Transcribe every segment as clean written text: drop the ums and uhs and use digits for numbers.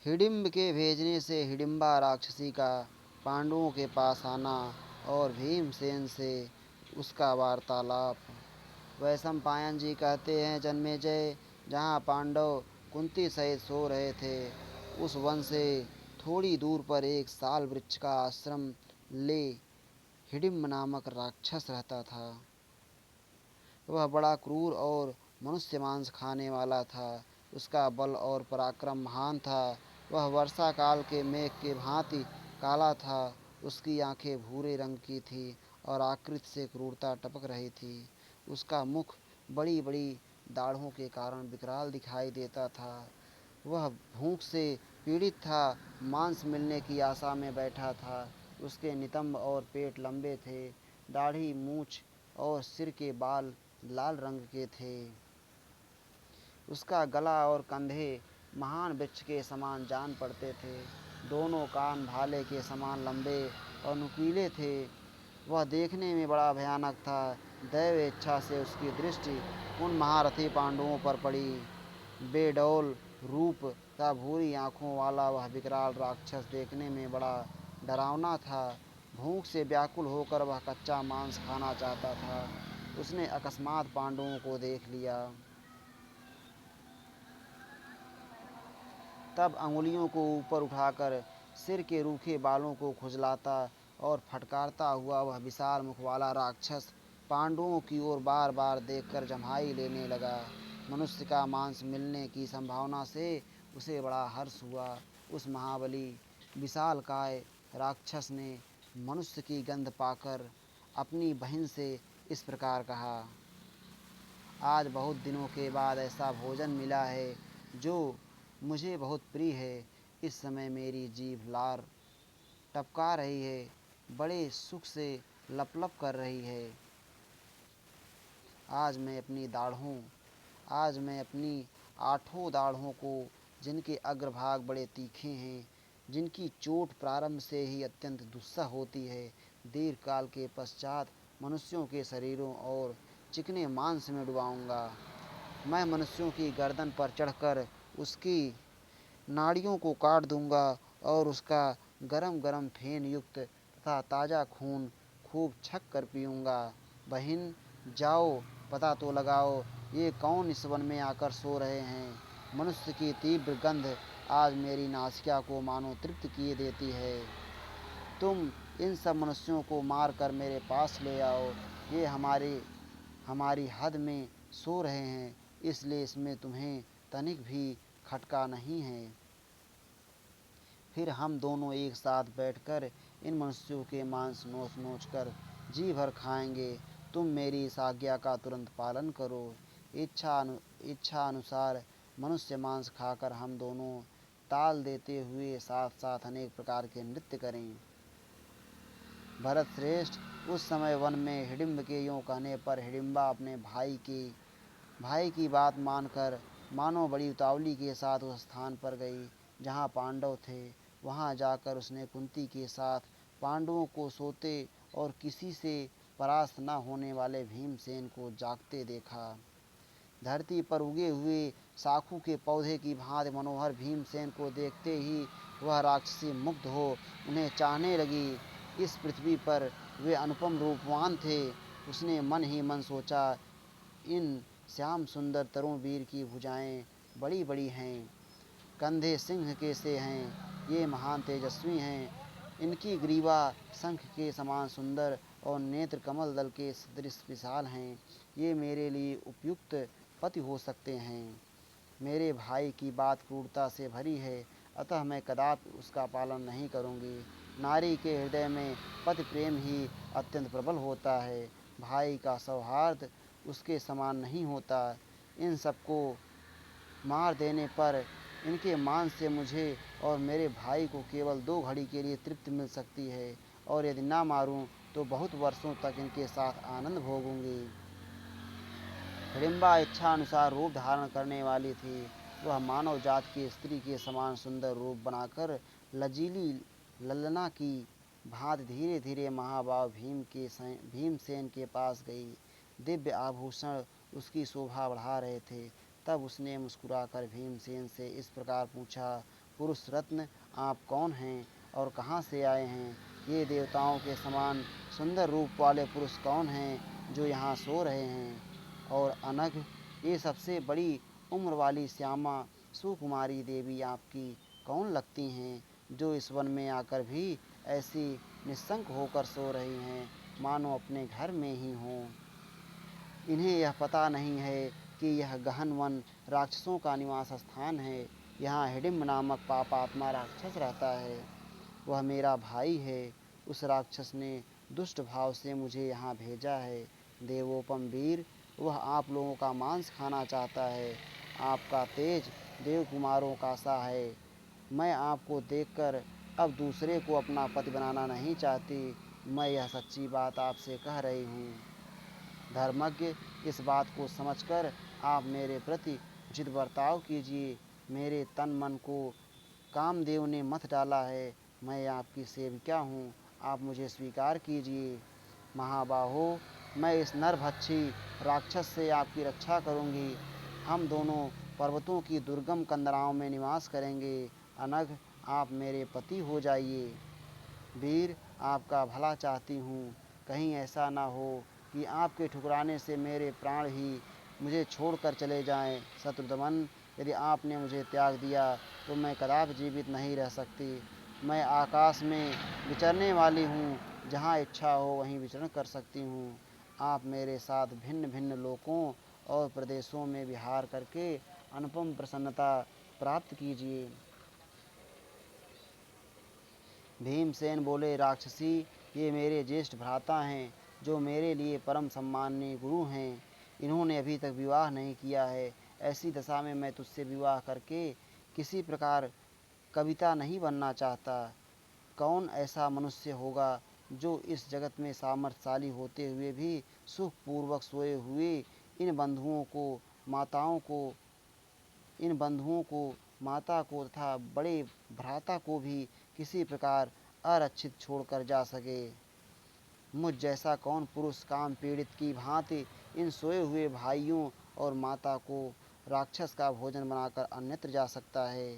हिडिंब के भेजने से हिडिंबा राक्षसी का पांडवों के पास आना और भीमसेन से उसका वार्तालाप। वैशंपायन जी कहते हैं, जन्मेजय, जहाँ पांडव कुंती सहित सो रहे थे उस वन से थोड़ी दूर पर एक साल वृक्ष का आश्रम ले हिडिंब नामक राक्षस रहता था। वह बड़ा क्रूर और मनुष्य मांस खाने वाला था। उसका बल और पराक्रम महान था। वह वर्षा काल के मेघ के भांति काला था। उसकी आंखें भूरे रंग की थी और आकृति से क्रूरता टपक रही थी। उसका मुख बड़ी बड़ी दाढ़ों के कारण विकराल दिखाई देता था। वह भूख से पीड़ित था, मांस मिलने की आशा में बैठा था। उसके नितंब और पेट लंबे थे। दाढ़ी, मूछ और सिर के बाल लाल रंग के थे। उसका गला और कंधे महान वृक्ष के समान जान पड़ते थे। दोनों कान भाले के समान लंबे और नुकीले थे। वह देखने में बड़ा भयानक था। दैव इच्छा से उसकी दृष्टि उन महारथी पांडवों पर पड़ी। बेडौल रूप तथा भूरी आंखों वाला वह विकराल राक्षस देखने में बड़ा डरावना था। भूख से व्याकुल होकर वह कच्चा मांस खाना चाहता था। उसने अकस्मात पांडवों को देख लिया। तब अंगुलियों को ऊपर उठाकर सिर के रूखे बालों को खुजलाता और फटकारता हुआ वह विशाल मुख वाला राक्षस पांडवों की ओर बार बार देखकर जम्हाई लेने लगा। मनुष्य का मांस मिलने की संभावना से उसे बड़ा हर्ष हुआ। उस महाबली विशालकाय राक्षस ने मनुष्य की गंध पाकर अपनी बहन से इस प्रकार कहा, आज बहुत दिनों के बाद ऐसा भोजन मिला है जो मुझे बहुत प्रिय है। इस समय मेरी जीभ लार टपका रही है, बड़े सुख से लपलप कर रही है। आज मैं अपनी दाढ़ों आज मैं अपनी आठों दाढ़ों को, जिनके अग्रभाग बड़े तीखे हैं, जिनकी चोट प्रारंभ से ही अत्यंत दुस्सह होती है, दीर्घ काल के पश्चात मनुष्यों के शरीरों और चिकने मांस में डुबाऊंगा। मैं मनुष्यों की गर्दन पर चढ़कर उसकी नाड़ियों को काट दूंगा और उसका गरम गरम फेन युक्त तथा ताज़ा खून खूब छक कर पीऊँगा। बहन, जाओ, पता तो लगाओ ये कौन इस वन में आकर सो रहे हैं। मनुष्य की तीव्र गंध आज मेरी नासिका को मानो तृप्त किए देती है। तुम इन सब मनुष्यों को मार कर मेरे पास ले आओ। ये हमारी हद में सो रहे हैं, इसलिए इसमें तुम्हें तनिक भी खटका नहीं है। फिर हम दोनों एक साथ बैठकर इन मनुष्यों के मांस नोच नोच कर जी भर खाएंगे। तुम मेरी इस आज्ञा का तुरंत पालन करो। इच्छा अनुसार मनुष्य मांस खाकर हम दोनों ताल देते हुए साथ साथ अनेक प्रकार के नृत्य करें। भरत श्रेष्ठ, उस समय वन में हिडिंब के यूँ कहने पर हिडिंबा अपने भाई की बात मानकर मानो बड़ी उतावली के साथ उस स्थान पर गई जहाँ पांडव थे। वहाँ जाकर उसने कुंती के साथ पांडवों को सोते और किसी से परास्त न होने वाले भीमसेन को जागते देखा। धरती पर उगे हुए साखू के पौधे की भांति मनोहर भीमसेन को देखते ही वह राक्षसी मुग्ध हो उन्हें चाहने लगी। इस पृथ्वी पर वे अनुपम रूपवान थे। उसने मन ही मन सोचा, इन श्याम सुंदर तरुण वीर की भुजाएं बड़ी बड़ी हैं, कंधे सिंह के से हैं, ये महान तेजस्वी हैं। इनकी ग्रीवा शंख के समान सुंदर और नेत्र कमल दल के सदृश विशाल हैं। ये मेरे लिए उपयुक्त पति हो सकते हैं। मेरे भाई की बात क्रूरता से भरी है, अतः मैं कदापि उसका पालन नहीं करूँगी। नारी के हृदय में पति प्रेम ही अत्यंत प्रबल होता है। भाई का सौहार्द उसके समान नहीं होता। इन सबको मार देने पर इनके मांस से मुझे और मेरे भाई को केवल 2 घड़ी के लिए तृप्ति मिल सकती है, और यदि ना मारूं तो बहुत वर्षों तक इनके साथ आनंद भोगूंगी। हिडिंबा इच्छा अनुसार रूप धारण करने वाली थी। वह मानव जात की स्त्री के समान सुंदर रूप बनाकर लजीली ललना की भांति धीरे धीरे महाभाव भीमसेन के पास गई। दिव्य आभूषण उसकी शोभा बढ़ा रहे थे। तब उसने मुस्कुराकर भीमसेन से इस प्रकार पूछा, पुरुष रत्न, आप कौन हैं और कहाँ से आए हैं? ये देवताओं के समान सुंदर रूप वाले पुरुष कौन हैं जो यहाँ सो रहे हैं? और अनघ, ये सबसे बड़ी उम्र वाली श्यामा सुकुमारी देवी आपकी कौन लगती हैं, जो इस वन में आकर भी ऐसी निशंक होकर सो रही हैं, मानो अपने घर में ही हों। इन्हें यह पता नहीं है कि यह गहन वन राक्षसों का निवास स्थान है। यहाँ हिडिम्ब नामक पापात्मा राक्षस रहता है। वह मेरा भाई है। उस राक्षस ने दुष्ट भाव से मुझे यहाँ भेजा है। देवोपम वीर, वह आप लोगों का मांस खाना चाहता है। आपका तेज देव कुमारों का सा है। मैं आपको देखकर अब दूसरे को अपना पति बनाना नहीं चाहती। मैं यह सच्ची बात आपसे कह रही हूँ। धर्मज्ञ, इस बात को समझकर आप मेरे प्रति उचित बर्ताव कीजिए। मेरे तन मन को कामदेव ने मथ डाला है। मैं आपकी सेविका हूँ, आप मुझे स्वीकार कीजिए। महाबाहो, मैं इस नरभक्षी राक्षस से आपकी रक्षा करूँगी। हम दोनों पर्वतों की दुर्गम कंदराओं में निवास करेंगे। अनघ, आप मेरे पति हो जाइए। वीर, आपका भला चाहती हूँ। कहीं ऐसा ना हो कि आपके ठुकराने से मेरे प्राण ही मुझे छोड़कर चले जाएं। शत्रुदमन, यदि आपने मुझे त्याग दिया तो मैं कदापि जीवित नहीं रह सकती। मैं आकाश में विचरने वाली हूँ, जहाँ इच्छा हो वहीं विचरण कर सकती हूँ। आप मेरे साथ भिन्न भिन्न लोकों और प्रदेशों में विहार करके अनुपम प्रसन्नता प्राप्त कीजिए। भीमसेन बोले, राक्षसी, ये मेरे ज्येष्ठ भ्राता हैं, जो मेरे लिए परम सम्माननीय गुरु हैं। इन्होंने अभी तक विवाह नहीं किया है। ऐसी दशा में मैं तुझसे विवाह करके किसी प्रकार कविता नहीं बनना चाहता। कौन ऐसा मनुष्य होगा जो इस जगत में सामर्थ्यशाली होते हुए भी सुखपूर्वक सोए हुए इन बंधुओं को माताओं को इन बंधुओं को माता को तथा बड़े भ्राता को भी किसी प्रकार अरक्षित छोड़कर जा सके। मुझ जैसा कौन पुरुष काम पीड़ित की भांति इन सोए हुए भाइयों और माता को राक्षस का भोजन बनाकर अन्यत्र जा सकता है?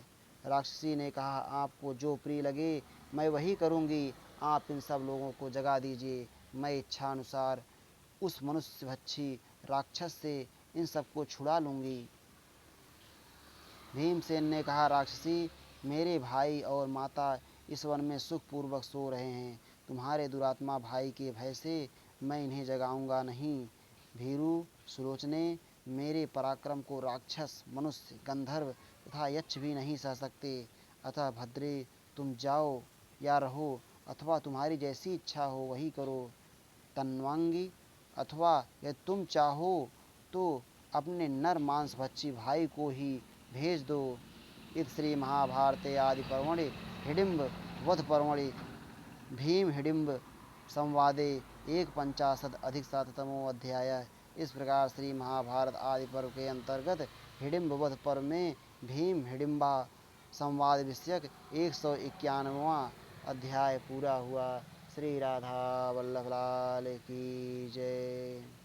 राक्षसी ने कहा, आपको जो प्रिय लगे मैं वही करूँगी। आप इन सब लोगों को जगा दीजिए। मैं इच्छानुसार उस मनुष्यभक्षी राक्षस से इन सबको छुड़ा लूँगी। भीमसेन ने कहा, राक्षसी, मेरे भाई और माता इस वन में सुखपूर्वक सो रहे हैं। तुम्हारे दुरात्मा भाई के भय से मैं इन्हें जगाऊंगा नहीं। भीरु, सुलोचने, मेरे पराक्रम को राक्षस, मनुष्य, गंधर्व तथा यक्ष भी नहीं सह सकते। अतः भद्रे, तुम जाओ या रहो, अथवा तुम्हारी जैसी इच्छा हो वही करो। तन्वांगी, अथवा यदि तुम चाहो तो अपने नर मांस भक्षी भाई को ही भेज दो। इत श्री महाभारते आदि पर्वणि हिडिम्ब वध पर्वणि भीम हिडिम्ब संवादे 150 अधिक 7तमो अध्याय। इस प्रकार श्री महाभारत आदि पर्व के अंतर्गत हिडिम्ब वध पर्व में भीम हिडिम्बा संवाद विषयक 191वां अध्याय पूरा हुआ। श्री राधा वल्लभ लाल की जय।